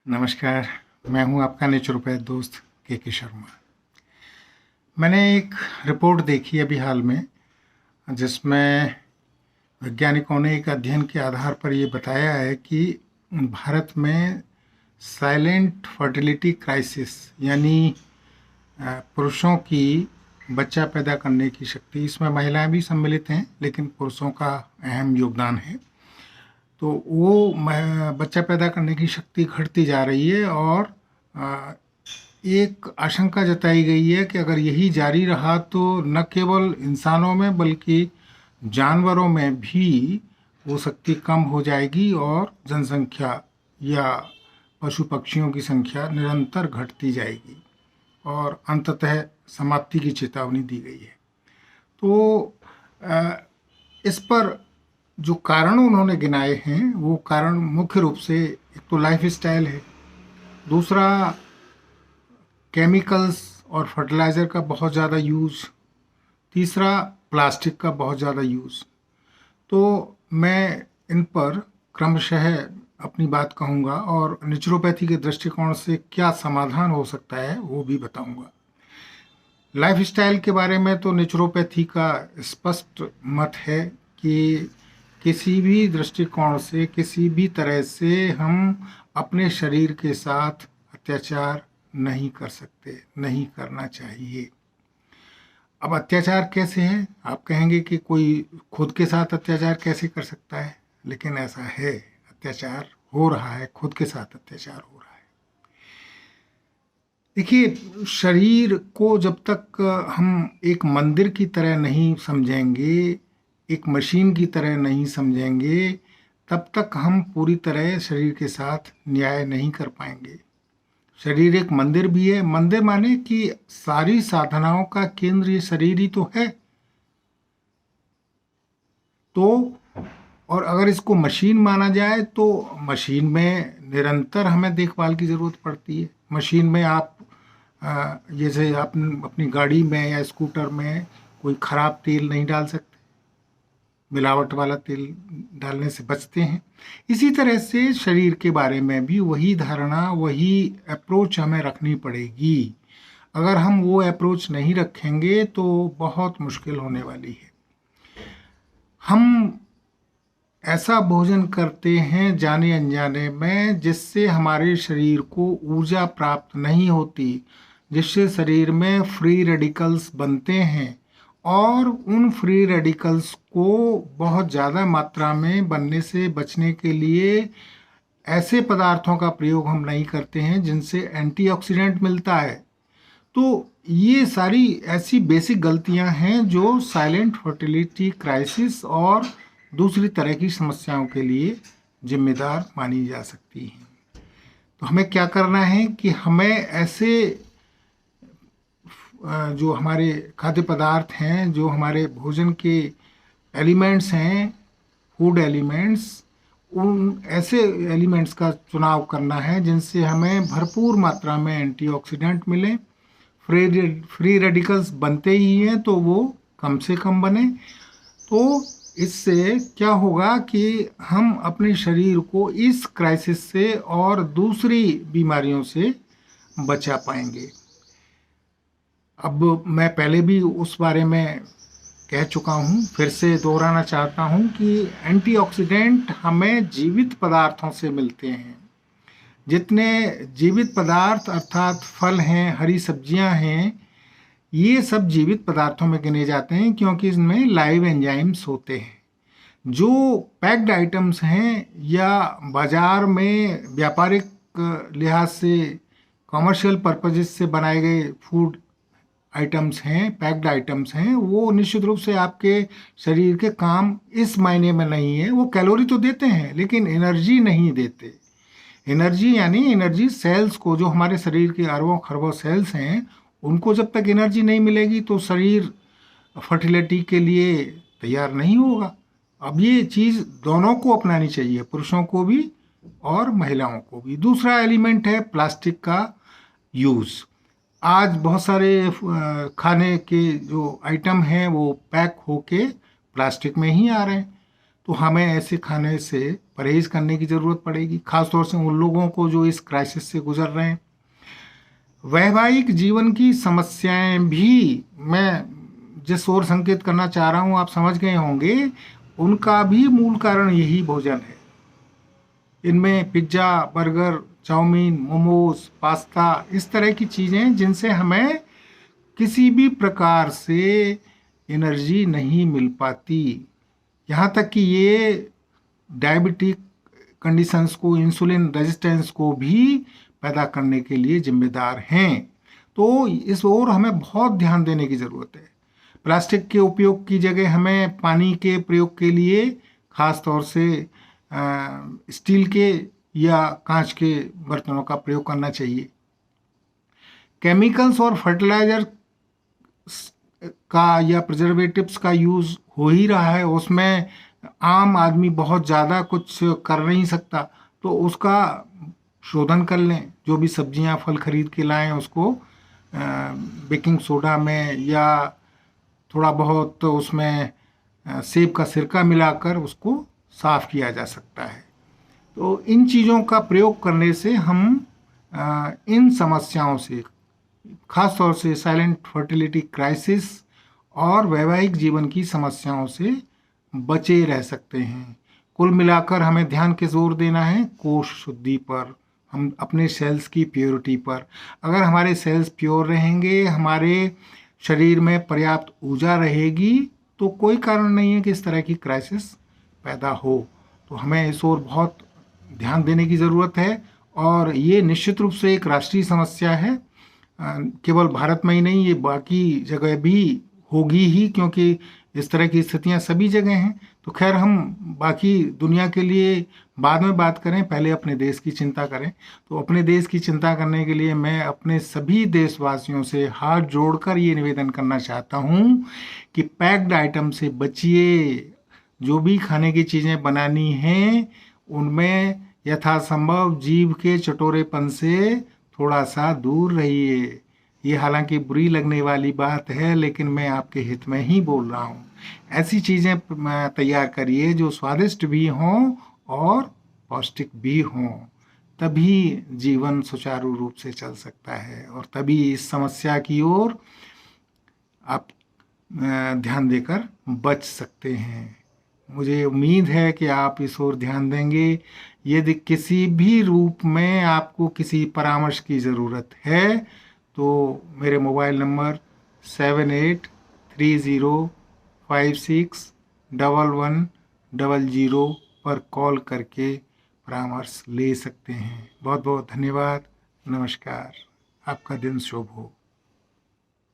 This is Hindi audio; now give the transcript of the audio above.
नमस्कार। मैं हूं आपका नेचुरोपैथ दोस्त के शर्मा। मैंने एक रिपोर्ट देखी अभी हाल में, जिसमें वैज्ञानिकों ने एक अध्ययन के आधार पर ये बताया है कि भारत में साइलेंट फर्टिलिटी क्राइसिस, यानी पुरुषों की बच्चा पैदा करने की शक्ति, इसमें महिलाएं भी सम्मिलित हैं लेकिन पुरुषों का अहम योगदान है, तो वो बच्चा पैदा करने की शक्ति घटती जा रही है। और एक आशंका जताई गई है कि अगर यही जारी रहा तो न केवल इंसानों में बल्कि जानवरों में भी वो शक्ति कम हो जाएगी और जनसंख्या या पशु पक्षियों की संख्या निरंतर घटती जाएगी और अंततः समाप्ति की चेतावनी दी गई है। तो इस पर जो कारण उन्होंने गिनाए हैं वो कारण मुख्य रूप से एक तो लाइफ स्टाइल है, दूसरा केमिकल्स और फर्टिलाइज़र का बहुत ज़्यादा यूज़, तीसरा प्लास्टिक का बहुत ज़्यादा यूज़। तो मैं इन पर क्रमशः अपनी बात कहूँगा और नेचुरोपैथी के दृष्टिकोण से क्या समाधान हो सकता है वो भी बताऊँगा। लाइफ स्टाइल के बारे में तो नेचुरोपैथी का स्पष्ट मत है कि किसी भी दृष्टिकोण से, किसी भी तरह से हम अपने शरीर के साथ अत्याचार नहीं कर सकते, नहीं करना चाहिए। अब अत्याचार कैसे है? आप कहेंगे कि कोई खुद के साथ अत्याचार कैसे कर सकता है, लेकिन ऐसा है, अत्याचार हो रहा है, खुद के साथ अत्याचार हो रहा है। देखिए, शरीर को जब तक हम एक मंदिर की तरह नहीं समझेंगे, एक मशीन की तरह नहीं समझेंगे, तब तक हम पूरी तरह शरीर के साथ न्याय नहीं कर पाएंगे। शरीर एक मंदिर भी है। मंदिर माने कि सारी साधनाओं का केंद्र ये शरीर ही तो है। तो और अगर इसको मशीन माना जाए तो मशीन में निरंतर हमें देखभाल की ज़रूरत पड़ती है। मशीन में आप जैसे आप अपनी गाड़ी में या स्कूटर में कोई ख़राब तेल नहीं डाल सकते, मिलावट वाला तेल डालने से बचते हैं। इसी तरह से शरीर के बारे में भी वही धारणा, वही अप्रोच हमें रखनी पड़ेगी। अगर हम वो अप्रोच नहीं रखेंगे तो बहुत मुश्किल होने वाली है। हम ऐसा भोजन करते हैं जाने अनजाने में जिससे हमारे शरीर को ऊर्जा प्राप्त नहीं होती, जिससे शरीर में फ्री रेडिकल्स बनते हैं और उन फ्री रेडिकल्स को बहुत ज़्यादा मात्रा में बनने से बचने के लिए ऐसे पदार्थों का प्रयोग हम नहीं करते हैं जिनसे एंटीऑक्सीडेंट मिलता है। तो ये सारी ऐसी बेसिक गलतियां हैं जो साइलेंट फर्टिलिटी क्राइसिस और दूसरी तरह की समस्याओं के लिए जिम्मेदार मानी जा सकती हैं। तो हमें क्या करना है कि हमें ऐसे जो हमारे खाद्य पदार्थ हैं, जो हमारे भोजन के एलिमेंट्स हैं, फूड एलिमेंट्स, उन ऐसे एलिमेंट्स का चुनाव करना है जिनसे हमें भरपूर मात्रा में एंटीऑक्सीडेंट मिले। फ्री रेडिकल्स बनते ही हैं तो वो कम से कम बने। तो इससे क्या होगा कि हम अपने शरीर को इस क्राइसिस से और दूसरी बीमारियों से बचा पाएंगे। अब मैं पहले भी उस बारे में कह चुका हूँ, फिर से दोहराना चाहता हूँ कि एंटीऑक्सीडेंट हमें जीवित पदार्थों से मिलते हैं। जितने जीवित पदार्थ अर्थात फल हैं, हरी सब्जियां हैं, ये सब जीवित पदार्थों में गिने जाते हैं क्योंकि इसमें लाइव एंजाइम्स होते हैं। जो पैक्ड आइटम्स हैं या बाजार में व्यापारिक लिहाज से कॉमर्शियल पर्पजेस से बनाए गए फूड आइटम्स हैं, पैक्ड आइटम्स हैं, वो निश्चित रूप से आपके शरीर के काम इस मायने में नहीं है। वो कैलोरी तो देते हैं लेकिन एनर्जी नहीं देते। एनर्जी यानी एनर्जी सेल्स को, जो हमारे शरीर के अरबों खरबों सेल्स हैं, उनको जब तक एनर्जी नहीं मिलेगी तो शरीर फर्टिलिटी के लिए तैयार नहीं होगा। अब ये चीज़ दोनों को अपनानी चाहिए, पुरुषों को भी और महिलाओं को भी। दूसरा एलिमेंट है प्लास्टिक का यूज़। आज बहुत सारे खाने के जो आइटम हैं वो पैक होके प्लास्टिक में ही आ रहे हैं। तो हमें ऐसे खाने से परहेज़ करने की ज़रूरत पड़ेगी, ख़ास तौर से उन लोगों को जो इस क्राइसिस से गुज़र रहे हैं। वैवाहिक जीवन की समस्याएं भी, मैं जिस ओर संकेत करना चाह रहा हूं आप समझ गए होंगे, उनका भी मूल कारण यही भोजन है। इनमें pizza, burger, chow mein, momos, pasta, इस तरह की चीज़ें जिनसे हमें किसी भी प्रकार से एनर्जी नहीं मिल पाती। यहाँ तक कि ये डायबिटिक कंडीशंस को, इंसुलिन रेजिस्टेंस को भी पैदा करने के लिए जिम्मेदार हैं। तो इस ओर हमें बहुत ध्यान देने की ज़रूरत है। प्लास्टिक के उपयोग की जगह हमें पानी के प्रयोग के लिए खास तौर से स्टील के या कांच के बर्तनों का प्रयोग करना चाहिए। केमिकल्स और फर्टिलाइजर का या प्रिजर्वेटिव्स का यूज़ हो ही रहा है, उसमें आम आदमी बहुत ज़्यादा कुछ कर नहीं सकता, तो उसका शोधन कर लें। जो भी सब्जियां फल खरीद के लाएं उसको बेकिंग सोडा में या थोड़ा बहुत उसमें सेब का सिरका मिलाकर उसको साफ़ किया जा सकता है। तो इन चीज़ों का प्रयोग करने से हम इन समस्याओं से, खास तौर से साइलेंट फर्टिलिटी क्राइसिस और वैवाहिक जीवन की समस्याओं से बचे रह सकते हैं। कुल मिलाकर हमें ध्यान किस जोर देना है? कोश शुद्धि पर, हम अपने सेल्स की प्योरिटी पर। अगर हमारे सेल्स प्योर रहेंगे, हमारे शरीर में पर्याप्त ऊर्जा रहेगी, तो कोई कारण नहीं है कि इस तरह की क्राइसिस पैदा हो। तो हमें इस ओर बहुत ध्यान देने की ज़रूरत है, और ये निश्चित रूप से एक राष्ट्रीय समस्या है। केवल भारत में ही नहीं, ये बाकी जगह भी होगी ही, क्योंकि इस तरह की स्थितियां सभी जगह हैं। तो खैर, हम बाकी दुनिया के लिए बाद में बात करें, पहले अपने देश की चिंता करें। तो अपने देश की चिंता करने के लिए मैं अपने सभी देशवासियों से हाथ जोड़कर ये निवेदन करना चाहता हूँ कि पैक्ड आइटम से बचिए। जो भी खाने की चीज़ें बनानी हैं उनमें यथासंभव जीभ के चटोरेपन से थोड़ा सा दूर रहिए। ये हालांकि बुरी लगने वाली बात है, लेकिन मैं आपके हित में ही बोल रहा हूँ। ऐसी चीज़ें तैयार करिए जो स्वादिष्ट भी हों और पौष्टिक भी हों, तभी जीवन सुचारू रूप से चल सकता है, और तभी इस समस्या की ओर आप ध्यान देकर बच सकते हैं। मुझे उम्मीद है कि आप इस ओर ध्यान देंगे। यदि किसी भी रूप में आपको किसी परामर्श की ज़रूरत है तो मेरे मोबाइल नंबर 7830561100 पर कॉल करके परामर्श ले सकते हैं। बहुत बहुत धन्यवाद। नमस्कार। आपका दिन शुभ हो।